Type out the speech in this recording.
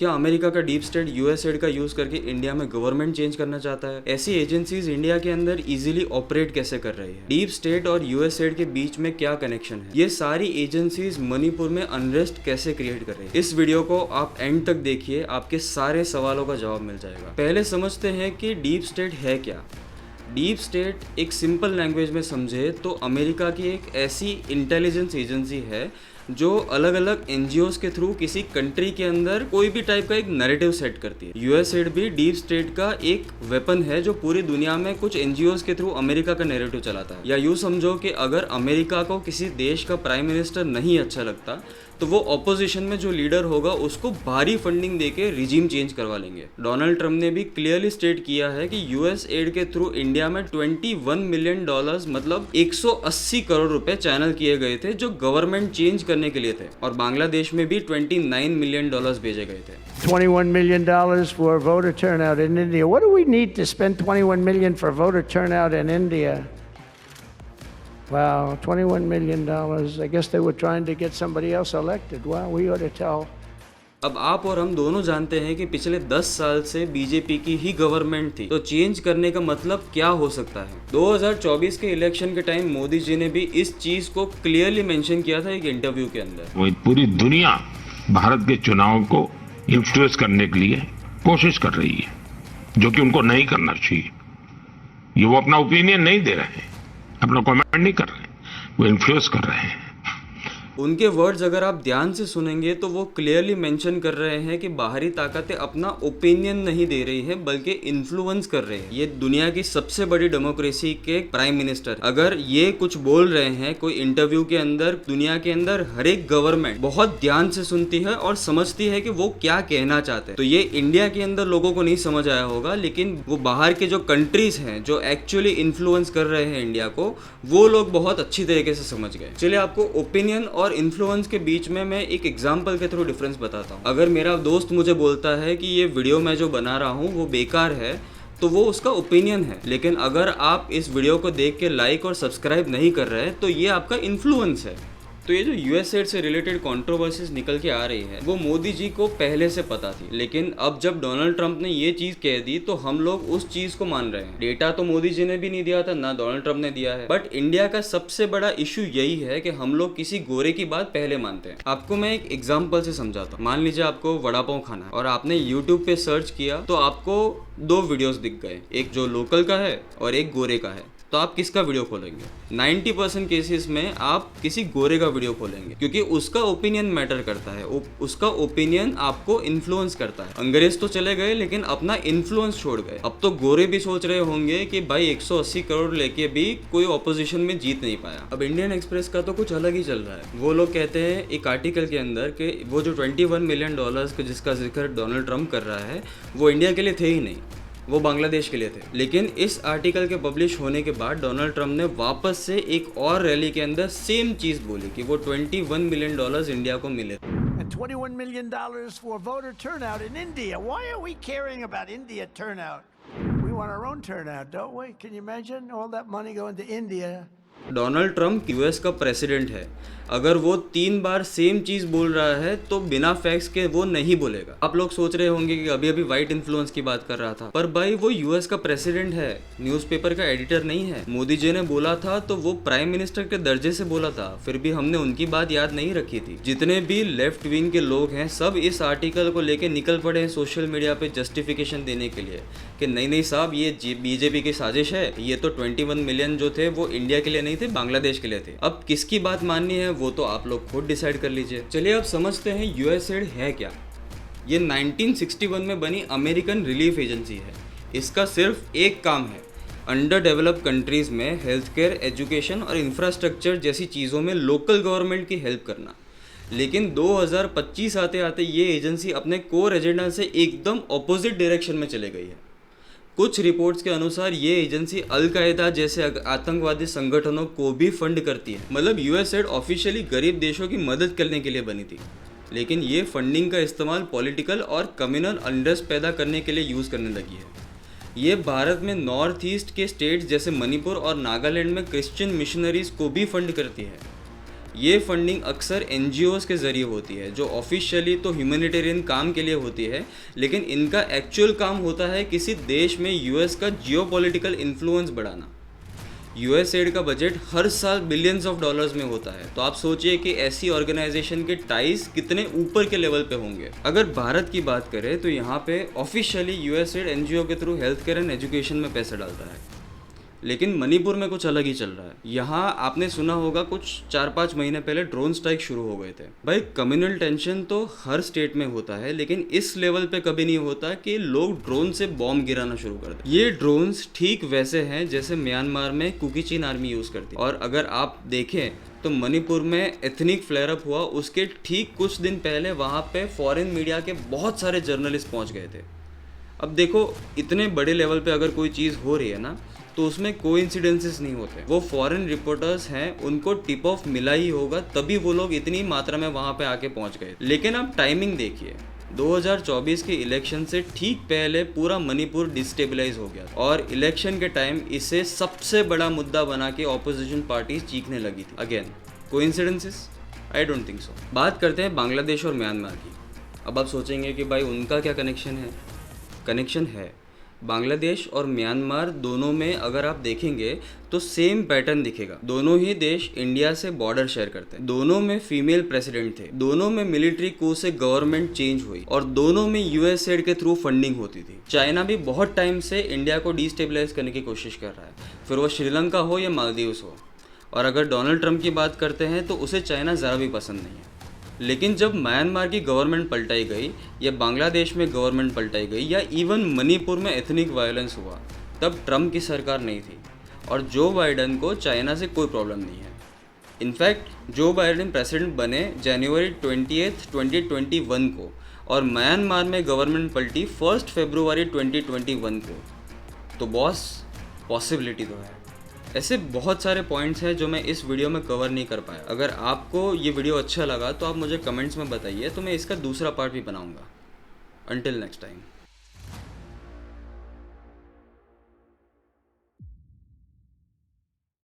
क्या अमेरिका का deep state USAID का यूज करके इंडिया में गवर्नमेंट चेंज करना चाहता है? ऐसी एजेंसीज इंडिया के अंदर इजीली ऑपरेट कैसे कर रही है? डीप स्टेट और यूएसएड के बीच में क्या कनेक्शन है? ये सारी एजेंसीज मणिपुर में अनरेस्ट कैसे क्रिएट कर रही है? इस वीडियो को आप एंड तक देखिए, आपके सारे सवालों का जवाब मिल जाएगा। पहले समझते हैं कि डीप स्टेट है क्या। डीप स्टेट एक सिंपल लैंग्वेज में समझे तो अमेरिका की एक ऐसी इंटेलिजेंस एजेंसी है जो अलग अलग एनजीओज के थ्रू किसी कंट्री के अंदर कोई भी टाइप का एक नैरेटिव सेट करती है। यूएसएड भी डीप स्टेट का एक वेपन है जो पूरी दुनिया में कुछ एनजीओज के थ्रू अमेरिका का नैरेटिव चलाता है। या यूँ समझो कि अगर अमेरिका को किसी देश का प्राइम मिनिस्टर नहीं अच्छा लगता तो वो ऑपोजिशन में जो लीडर होगा उसको भारी फंडिंग देके रिजीम चेंज करवा लेंगे। डोनाल्ड ट्रम्प ने भी क्लियरली स्टेट किया है कि यूएस एड के थ्रू इंडिया में $21 मिलियन मतलब 180 करोड़ रुपए चैनल किए गए थे जो गवर्नमेंट चेंज करने के लिए थे, और बांग्लादेश में भी $29 मिलियन भेजे गए थे। $21 million for voter turnout in India. What do we need to spend $21 million for voter turnout in India? Wow, $21 million. I guess they were trying to get somebody else elected. Wow, we ought to tell. अब आप और हम दोनों जानते हैं कि पिछले 10 साल से बीजेपी की ही गवर्नमेंट थी, तो चेंज करने का मतलब क्या हो सकता है? 2024 के इलेक्शन के टाइम मोदी जी ने भी इस चीज को क्लियरली मेंशन किया था एक इंटरव्यू के अंदर। वो पूरी दुनिया भारत के चुनाव को इन्फ्लुएंस करने के लिए कोशिश कर रही है, जो कि उनको नहीं करना चाहिए। ये वो अपना ओपिनियन नहीं दे रहे हैं, अपना कमेंट नहीं कर रहे हैं, वो इन्फ्लुएंस कर रहे हैं। उनके वर्ड्स अगर आप ध्यान से सुनेंगे तो वो क्लियरली मेंशन कर रहे हैं कि बाहरी ताकतें अपना ओपिनियन नहीं दे रही है बल्कि इन्फ्लुएंस कर रहे हैं। ये दुनिया की सबसे बड़ी डेमोक्रेसी के प्राइम मिनिस्टर अगर ये कुछ बोल रहे हैं कोई इंटरव्यू के अंदर, दुनिया के अंदर हर एक गवर्नमेंट बहुत ध्यान से सुनती है और समझती है कि वो क्या कहना चाहते हैं। तो ये इंडिया के अंदर लोगों को नहीं समझ आया होगा, लेकिन वो बाहर के जो कंट्रीज हैं जो एक्चुअली इन्फ्लुएंस कर रहे हैं इंडिया को, वो लोग बहुत अच्छी तरीके से समझ गए। चलिए आपको ओपिनियन और इन्फ्लुएंस के बीच में मैं एक एग्जांपल के थ्रू डिफरेंस बताता हूँ। अगर मेरा दोस्त मुझे बोलता है कि ये वीडियो मैं जो बना रहा हूँ वो बेकार है, तो वो उसका ओपिनियन है। लेकिन अगर आप इस वीडियो को देख के लाइक और सब्सक्राइब नहीं कर रहे तो ये आपका इन्फ्लुएंस है। तो ये जो यूएसएड से रिलेटेड कंट्रोवर्सीज निकल के आ रही है वो मोदी जी को पहले से पता थी, लेकिन अब जब डोनाल्ड ट्रंप ने ये चीज कह दी तो हम लोग उस चीज को मान रहे हैं। डेटा तो मोदी जी ने भी नहीं दिया था, ना डोनाल्ड ट्रंप ने दिया है, बट इंडिया का सबसे बड़ा इशू यही है कि हम लोग किसी गोरे की बात पहले मानते हैं। आपको मैं एक एग्जाम्पल से समझाता हूँ। मान लीजिए आपको वड़ा पाव खाना है और आपने यूट्यूब पे सर्च किया तो आपको 2 वीडियोस दिख गए, एक जो लोकल का है और एक गोरे का है। तो आप किसका वीडियो खोलेंगे? 90% केसेस में आप किसी गोरे का वीडियो खोलेंगे, क्योंकि उसका ओपिनियन मैटर करता है, उसका ओपिनियन आपको इन्फ्लुएंस करता है। अंग्रेज तो चले गए लेकिन अपना इन्फ्लुएंस छोड़ गए। अब तो गोरे भी सोच रहे होंगे कि भाई 180 करोड़ लेके भी कोई ऑपोजिशन में जीत नहीं पाया। अब इंडियन एक्सप्रेस का तो कुछ अलग ही चल रहा है। वो लोग कहते हैं एक आर्टिकल के अंदर कि वो जो $21 मिलियन जिसका जिक्र डोनाल्ड ट्रंप कर रहा है वो इंडिया के लिए थे ही नहीं, वो बांग्लादेश के लिए थे। लेकिन इस आर्टिकल के पब्लिश होने के बाद डोनाल्ड ट्रंप ने वापस से एक और रैली के अंदर सेम चीज बोली कि वो $21 मिलियन इंडिया को मिले। And $21 million for voter turnout in India. Why are we caring about India turnout? We want our own turnout, don't we? Can you imagine all that money going to India? Donald Trump US का president है, अगर वो 3 बार same चीज बोल रहा है तो बिना फैक्ट्स के वो नहीं बोलेगा। आप लोग सोच रहे होंगे कि अभी अभी व्हाइट इन्फ्लुएंस की बात कर रहा था, पर भाई वो यूएस का प्रेसिडेंट है, न्यूज़पेपर का एडिटर नहीं है। मोदी जी ने बोला था तो वो प्राइम मिनिस्टर के दर्जे से बोला था, फिर भी हमने उनकी बात याद नहीं रखी थी। जितने भी लेफ्ट विंग के लोग हैं सब इस आर्टिकल को लेके निकल पड़े हैं सोशल मीडिया पे जस्टिफिकेशन देने के लिए कि नहीं साहब ये बीजेपी की साजिश है, ये तो 21 मिलियन जो थे वो इंडिया के लिए नहीं थे, बांग्लादेश के लिए थे। अब किसकी बात माननी है वो तो आप लोग खुद डिसाइड कर लीजिए। चलिए अब समझते हैं यूएसएड है क्या। ये 1961 में बनी अमेरिकन रिलीफ एजेंसी है। इसका सिर्फ एक काम है, अंडर डेवलप्ड कंट्रीज में हेल्थ केयर, एजुकेशन और इंफ्रास्ट्रक्चर जैसी चीज़ों में लोकल गवर्नमेंट की हेल्प करना। लेकिन 2025 आते आते ये एजेंसी अपने कोर एजेंडा से एकदम ऑपोजिट डायरेक्शन में चले गई है। कुछ रिपोर्ट्स के अनुसार ये एजेंसी अल-कायदा जैसे आतंकवादी संगठनों को भी फंड करती है। मतलब यूएसएड ऑफिशियली गरीब देशों की मदद करने के लिए बनी थी, लेकिन ये फंडिंग का इस्तेमाल पॉलिटिकल और कम्युनल अनरेस्ट पैदा करने के लिए यूज़ करने लगी है। ये भारत में नॉर्थ ईस्ट के स्टेट्स जैसे मणिपुर और नागालैंड में क्रिश्चियन मिशनरीज को भी फंड करती है। ये फंडिंग अक्सर NGOs के ज़रिए होती है, जो ऑफिशियली तो ह्यूमैनिटेरियन काम के लिए होती है, लेकिन इनका एक्चुअल काम होता है किसी देश में US का जियोपॉलिटिकल इन्फ्लुएंस बढ़ाना। USAID का बजट हर साल बिलियंस ऑफ डॉलर्स में होता है, तो आप सोचिए कि ऐसी ऑर्गेनाइजेशन के टाइज कितने ऊपर के लेवल पे होंगे। अगर भारत की बात करें तो यहाँ पे ऑफिशियली USAID NGO के through health care and education में पैसा डालता है, लेकिन मणिपुर में कुछ अलग ही चल रहा है। यहाँ आपने सुना होगा कुछ 4-5 महीने पहले ड्रोन स्ट्राइक शुरू हो गए थे। भाई कम्युनल टेंशन तो हर स्टेट में होता है, लेकिन इस लेवल पे कभी नहीं होता कि लोग ड्रोन से बॉम्ब गिराना शुरू कर दें। ये ड्रोन्स ठीक वैसे हैं जैसे म्यांमार में कुकी चीन आर्मी यूज़ करती है। और अगर आप देखें तो मणिपुर में एथनिक फ्लेयर अप हुआ, उसके ठीक कुछ दिन पहले वहाँ पे फॉरेन मीडिया के बहुत सारे जर्नलिस्ट पहुँच गए थे। अब देखो, इतने बड़े लेवल पे अगर कोई चीज़ हो रही है ना, तो उसमें कोइंसिडेंसेस नहीं होते। वो फॉरेन रिपोर्टर्स हैं, उनको टिप ऑफ मिला ही होगा, तभी वो लोग इतनी मात्रा में वहाँ पे आके पहुँच गए। लेकिन अब टाइमिंग देखिए, 2024 के इलेक्शन से ठीक पहले पूरा मणिपुर डिस्टेबलाइज हो गया और इलेक्शन के टाइम इसे सबसे बड़ा मुद्दा बना के ऑपोजिशन पार्टीज चीखने लगी थी। Again coincidences? I don't think so. बात करते हैं बांग्लादेश और म्यांमार की। अब आप सोचेंगे कि भाई उनका क्या कनेक्शन है? कनेक्शन है। बांग्लादेश और म्यांमार दोनों में अगर आप देखेंगे तो सेम पैटर्न दिखेगा। दोनों ही देश इंडिया से बॉर्डर शेयर करते हैं, दोनों में फीमेल प्रेसिडेंट थे, दोनों में मिलिट्री कू से गवर्नमेंट चेंज हुई और दोनों में USAID के थ्रू फंडिंग होती थी। चाइना भी बहुत टाइम से इंडिया को डिस्टेबलाइज करने की कोशिश कर रहा है, फिर वो श्रीलंका हो या मालदीव्स हो। और अगर डोनाल्ड ट्रंप की बात करते हैं तो उसे चाइना ज़रा भी पसंद नहीं है। लेकिन जब म्यांमार की गवर्नमेंट पलटाई गई या बांग्लादेश में गवर्नमेंट पलटाई गई या इवन मणिपुर में एथनिक वायलेंस हुआ, तब ट्रंप की सरकार नहीं थी और जो बाइडन को चाइना से कोई प्रॉब्लम नहीं है। इनफैक्ट जो बाइडन प्रेसिडेंट बने जनवरी 28, 2021 को और म्यांमार में गवर्नमेंट पलटी 1 फरवरी 2021 को। तो बॉस, पॉसिबिलिटी तो है। ऐसे बहुत सारे पॉइंट्स हैं जो मैं इस वीडियो में कवर नहीं कर पाया। अगर आपको ये वीडियो अच्छा लगा तो आप मुझे कमेंट्स में बताइए, तो मैं इसका दूसरा पार्ट भी बनाऊंगा। Until next time.